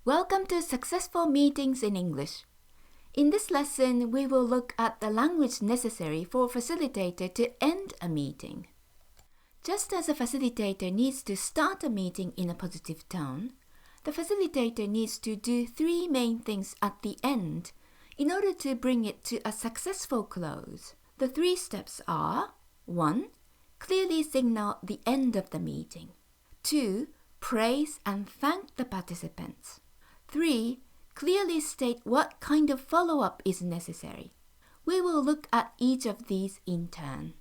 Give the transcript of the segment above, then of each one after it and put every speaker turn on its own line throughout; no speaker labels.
Welcome to Successful Meetings in English. In this lesson, we will look at the language necessary for a facilitator to end a meeting. Just as a facilitator needs to start a meeting in a positive tone, the facilitator needs to do three main things at the end in order to bring it to a successful close. The three steps are 1. Clearly signal the end of the meeting. 2. Praise and thank the participants. 3. Clearly state what kind of follow-up is necessary. We will look at each of these in turn.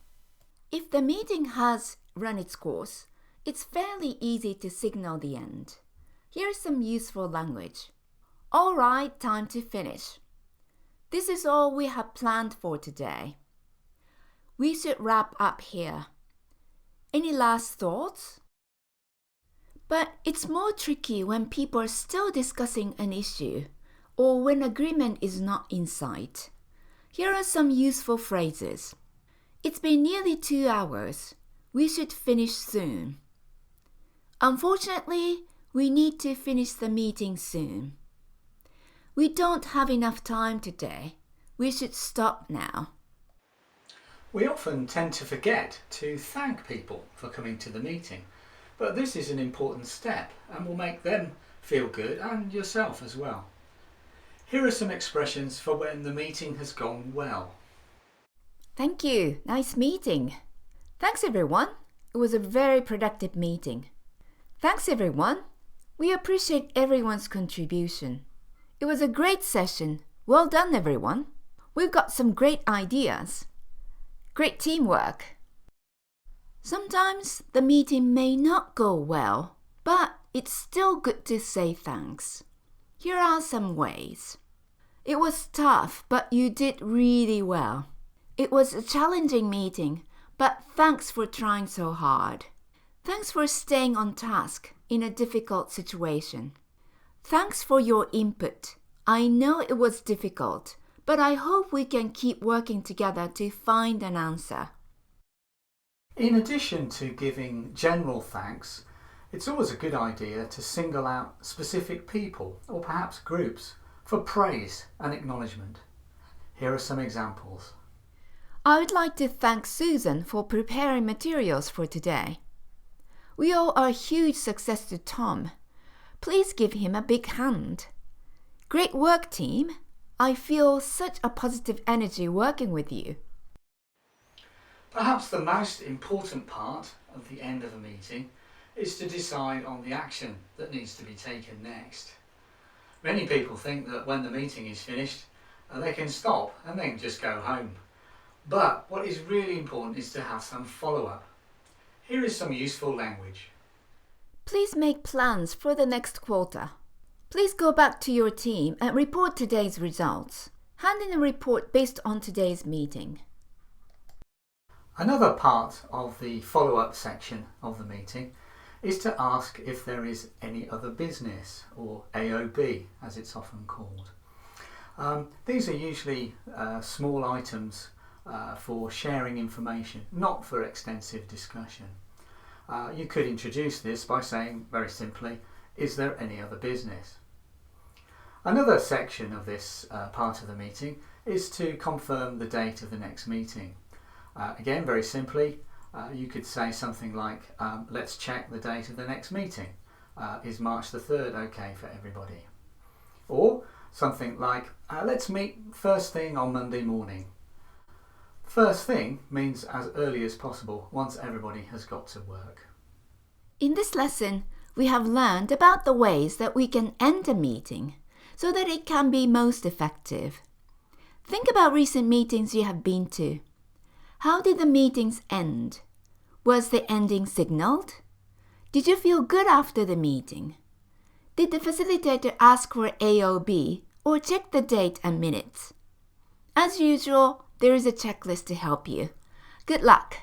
If the meeting has run its course, it's fairly easy to signal the end. Here's some useful language. All right, time to finish. This is all we have planned for today. We should wrap up here. Any last thoughts? But it's more tricky when people are still discussing an issue or when agreement is not in sight. Here are some useful phrases. It's been nearly 2 hours. We should finish soon. Unfortunately, we need to finish the meeting soon. We don't have enough time today. We should stop now.
We often tend to forget to thank people for coming to the meeting. But this is an important step and will make them feel good and yourself as well. Here are some expressions for when the meeting has gone well.
Thank you. Nice meeting. Thanks everyone. It was a very productive meeting. Thanks everyone. We appreciate everyone's contribution. It was a great session. Well done everyone. We've got some great ideas. Great teamwork. Sometimes the meeting may not go well, but it's still good to say thanks. Here are some ways. It was tough, but you did really well. It was a challenging meeting, but thanks for trying so hard. Thanks for staying on task in a difficult situation. Thanks for your input. I know it was difficult, but I hope we can keep working together to find an answer.
In addition to giving general thanks, it's always a good idea to single out specific people or perhaps groups for praise and acknowledgement. Here are some examples.
I would like to thank Susan for preparing materials for today. We owe a huge success to Tom. Please give him a big hand. Great work, team. I feel such a positive energy working with you.
Perhaps the most important part of the end of a meeting is to decide on the action that needs to be taken next. Many people think that when the meeting is finished, they can stop and then just go home. But what is really important is to have some follow-up. Here is some useful language.
Please make plans for the next quarter. Please go back to your team and report today's results. Hand in a report based on today's meeting.
Another part of the follow-up section of the meeting is to ask if there is any other business, or AOB as it's often called. These are usually small items for sharing information, not for extensive discussion. You could introduce this by saying very simply, is there any other business? Another section of this part of the meeting is to confirm the date of the next meeting. Again, very simply, you could say something like, let's check the date of the next meeting. Is March the 3rd okay for everybody? Or something like, let's meet first thing on Monday morning. First thing means as early as possible once everybody has got to work.
In this lesson, we have learned about the ways that we can end a meeting so that it can be most effective. Think about recent meetings you have been to. How did the meetings end? Was the ending signaled? Did you feel good after the meeting? Did the facilitator ask for AOB or check the date and minutes? As usual, there is a checklist to help you. Good luck!